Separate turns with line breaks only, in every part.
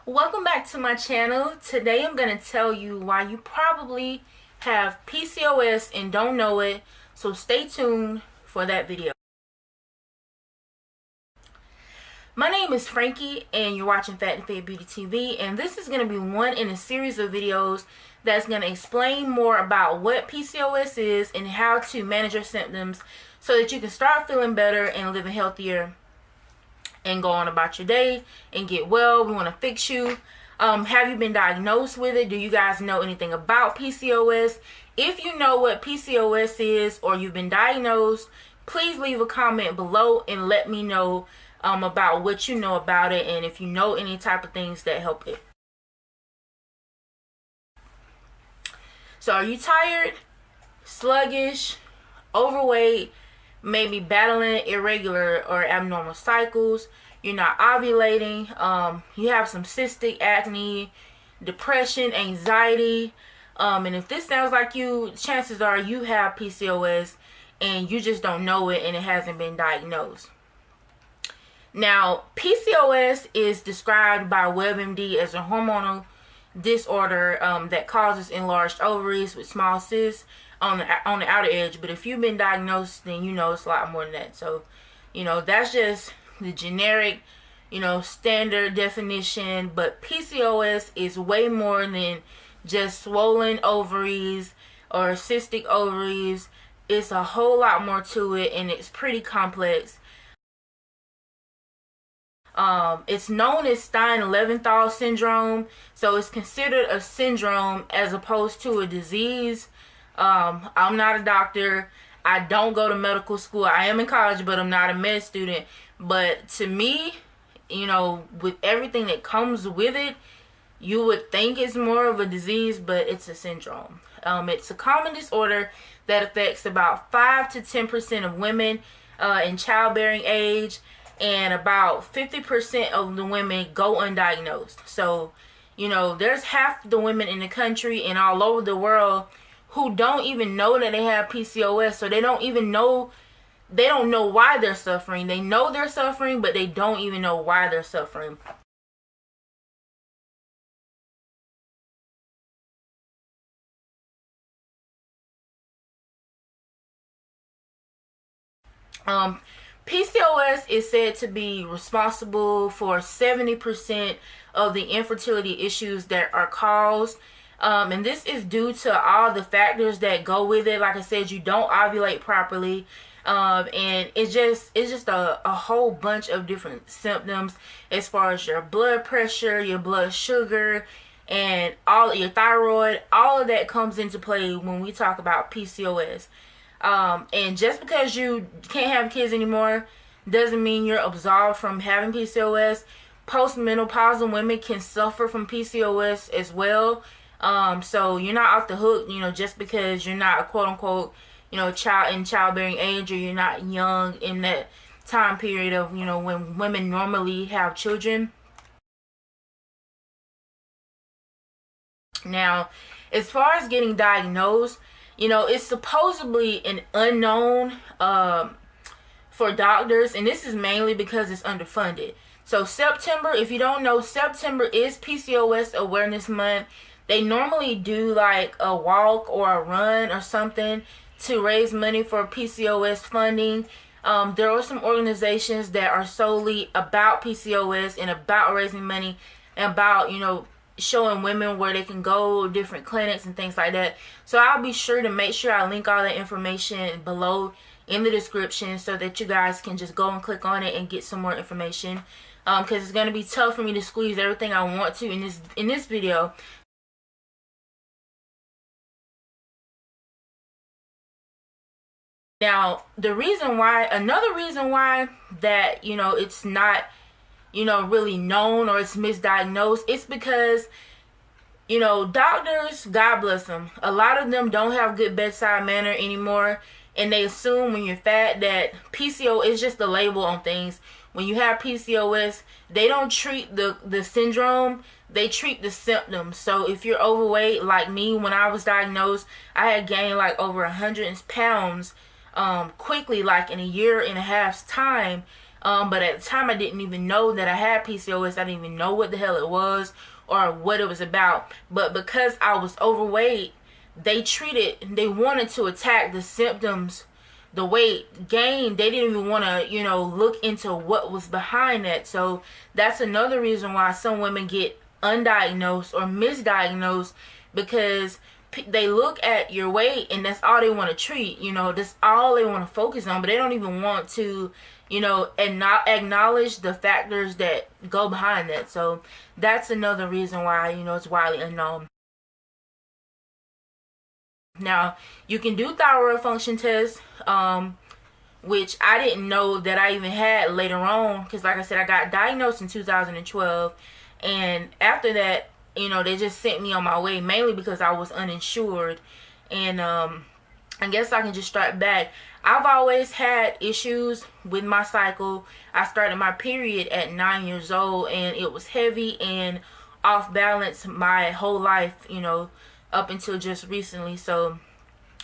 Welcome back to my channel. Today I'm going to tell you why you probably have PCOS and don't know it, so stay tuned for that video. My name is Frankie and you're watching Fat to Fit Beauty TV, and this is going to be one in a series of videos that's going to explain more about what PCOS is and how to manage your symptoms so that you can start feeling better and living healthier and go on about your day and get well. We want to fix you. Have you been diagnosed with it? Do you guys know anything about PCOS? If you know what PCOS is or you've been diagnosed, please leave a comment below and let me know about what you know about it and if you know any type of things that help it. So are you tired, sluggish, overweight, maybe battling irregular or abnormal cycles, you're not ovulating, you have some cystic acne, depression, anxiety, and if this sounds like you, chances are you have PCOS and you just don't know it and it hasn't been diagnosed. Now, PCOS is described by WebMD as a hormonal disorder that causes enlarged ovaries with small cysts on the outer edge. But if you've been diagnosed, then you know it's a lot more than that. So, that's just the generic, standard definition. But PCOS is way more than just swollen ovaries or cystic ovaries. It's a whole lot more to it, and it's pretty complex. It's known as Stein-Leventhal syndrome, so it's considered a syndrome as opposed to a disease. I'm not a doctor. I don't go to medical school. I am in college, but I'm not a med student. But to me, with everything that comes with it, you would think it's more of a disease, but it's a syndrome. It's a common disorder that affects about 5 to 10% of women in childbearing age, and about 50% of the women go undiagnosed. So, there's half the women in the country and all over the world who don't even know that they have PCOS. So they don't know why they're suffering. They know they're suffering, but they don't even know why they're suffering. PCOS is said to be responsible for 70% of the infertility issues that are caused. And this is due to all the factors that go with it. Like I said, you don't ovulate properly. And it's just a whole bunch of different symptoms as far as your blood pressure, your blood sugar, and all your thyroid. All of that comes into play when we talk about PCOS. And just because you can't have kids anymore doesn't mean you're absolved from having PCOS. Postmenopausal women can suffer from PCOS as well. So you're not off the hook, just because you're not a quote unquote, child in childbearing age, or you're not young in that time period of, when women normally have children. Now, as far as getting diagnosed, it's supposedly an unknown for doctors, and this is mainly because it's underfunded. So September, if you don't know, September is PCOS Awareness Month. They normally do like a walk or a run or something to raise money for PCOS funding. There are some organizations that are solely about PCOS and about raising money and about, showing women where they can go, different clinics and things like that. So I'll be sure to make sure I link all that information below in the description so that you guys can just go and click on it and get some more information. Because it's going to be tough for me to squeeze everything I want to in this video. Now, another reason why that, it's not, really known or it's misdiagnosed, it's because, doctors, God bless them, a lot of them don't have good bedside manner anymore, and they assume when you're fat that PCOS is just the label on things. When you have PCOS, they don't treat the syndrome, they treat the symptoms. So if you're overweight like me, when I was diagnosed, I had gained like over 100 pounds quickly, like in a year and a half's time. But at the time, I didn't even know that I had PCOS. I didn't even know what the hell it was or what it was about. But because I was overweight, they wanted to attack the symptoms, the weight gain. They didn't even want to, look into what was behind that. So that's another reason why some women get undiagnosed or misdiagnosed, because they look at your weight and that's all they want to treat. That's all they want to focus on, but they don't even want to, and not acknowledge the factors that go behind that. So that's another reason why, it's widely unknown. Now, you can do thyroid function tests, which I didn't know that I even had later on, because like I said, I got diagnosed in 2012, and after that, they just sent me on my way, mainly because I was uninsured. And I guess I can just start back. I've always had issues with my cycle. I started my period at 9 years old, and it was heavy and off balance my whole life, up until just recently. So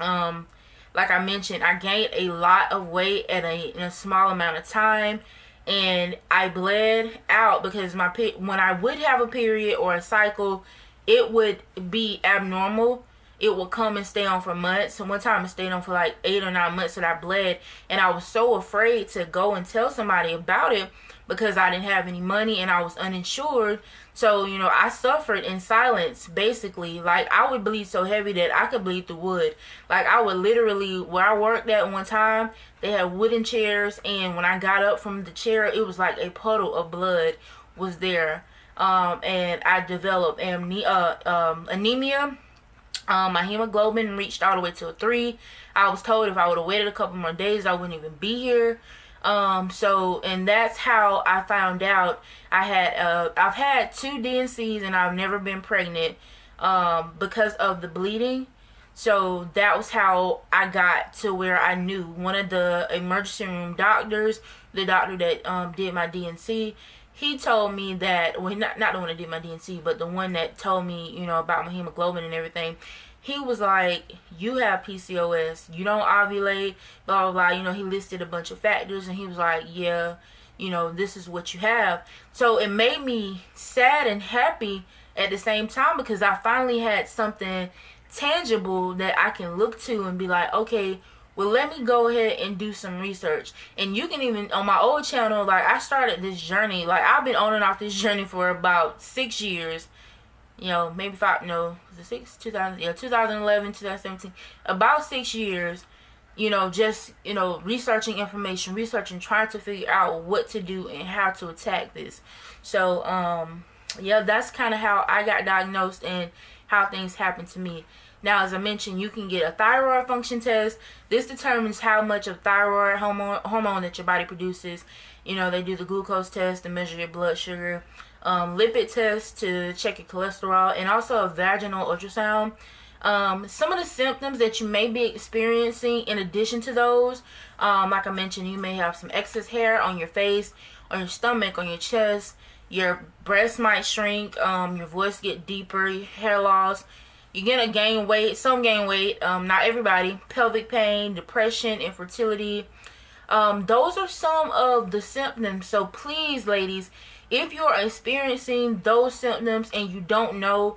like I mentioned, I gained a lot of weight in a small amount of time, and I bled out because when I would have a period or a cycle, it would be abnormal. It would come and stay on for months. So one time it stayed on for like 8 or 9 months that I bled, and I was so afraid to go and tell somebody about it because I didn't have any money and I was uninsured. So, I suffered in silence, basically. Like, I would bleed so heavy that I could bleed through wood. Like, I would literally, where I worked at one time, they had wooden chairs, and when I got up from the chair, it was like a puddle of blood was there. And I developed anemia. My hemoglobin reached all the way to a 3. I was told if I would have waited a couple more days, I wouldn't even be here. And that's how I found out. I've had 2 DNCs and I've never been pregnant, because of the bleeding. So that was how I got to where I knew. One of the emergency room doctors, the doctor that, did my DNC, he told me that, well, not the one that did my DNC, but the one that told me, about my hemoglobin and everything. He was like, you have PCOS, you don't ovulate, blah, blah, blah. He listed a bunch of factors, and he was like, yeah, this is what you have. So it made me sad and happy at the same time, because I finally had something tangible that I can look to and be like, okay, well, let me go ahead and do some research. And you can even, on my old channel, like, I started this journey, like, I've been on and off this journey for about 6 years. Maybe 5, no, was it 6? 2011, 2017, about 6 years, just, researching information, trying to figure out what to do and how to attack this. So, yeah, that's kind of how I got diagnosed and how things happened to me. Now, as I mentioned, you can get a thyroid function test. This determines how much of thyroid hormone that your body produces. They do the glucose test to measure your blood sugar. Lipid test to check your cholesterol, and also a vaginal ultrasound. Some of the symptoms that you may be experiencing in addition to those, like I mentioned, you may have some excess hair on your face, on your stomach, on your chest. Your breasts might shrink, your voice get deeper, hair loss. You're gonna gain weight, some gain weight, not everybody. Pelvic pain, depression, infertility. Those are some of the symptoms. So please, ladies, if you're experiencing those symptoms and you don't know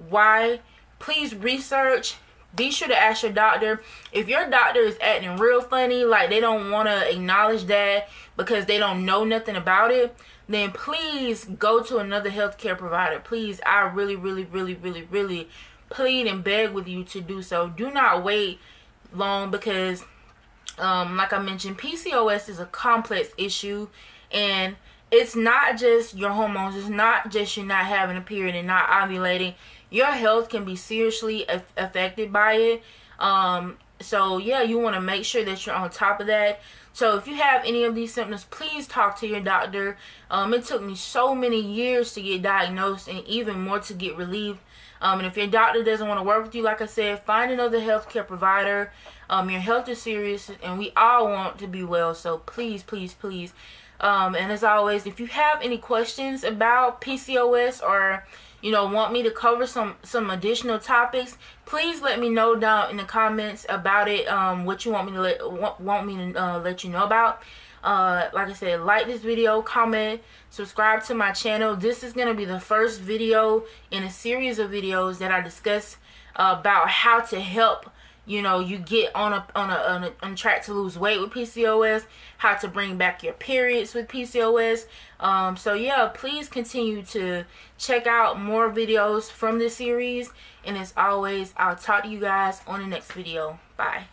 why, please research. Be sure to ask your doctor. If your doctor is acting real funny, like they don't want to acknowledge that because they don't know nothing about it, then please go to another healthcare provider. Please, I really, really, really, really, really plead and beg with you to do so. Do not wait long, because like I mentioned, PCOS is a complex issue, and it's not just your hormones. It's not just you not having a period and not ovulating. Your health can be seriously affected by it. So yeah, you want to make sure that you're on top of that. So if you have any of these symptoms, please talk to your doctor. It took me so many years to get diagnosed, and even more to get relieved. And if your doctor doesn't want to work with you, like I said, find another healthcare provider. Your health is serious, and we all want to be well. So please, please, please. And as always, if you have any questions about PCOS, or want me to cover some additional topics, please let me know down in the comments about it. What you want me to let you know about. Like I said, like this video, comment, subscribe to my channel. This is going to be the first video in a series of videos that I discuss about how to help you get on track to lose weight with PCOS, how to bring back your periods with PCOS. So yeah, please continue to check out more videos from this series, and as always, I'll talk to you guys on the next video. Bye.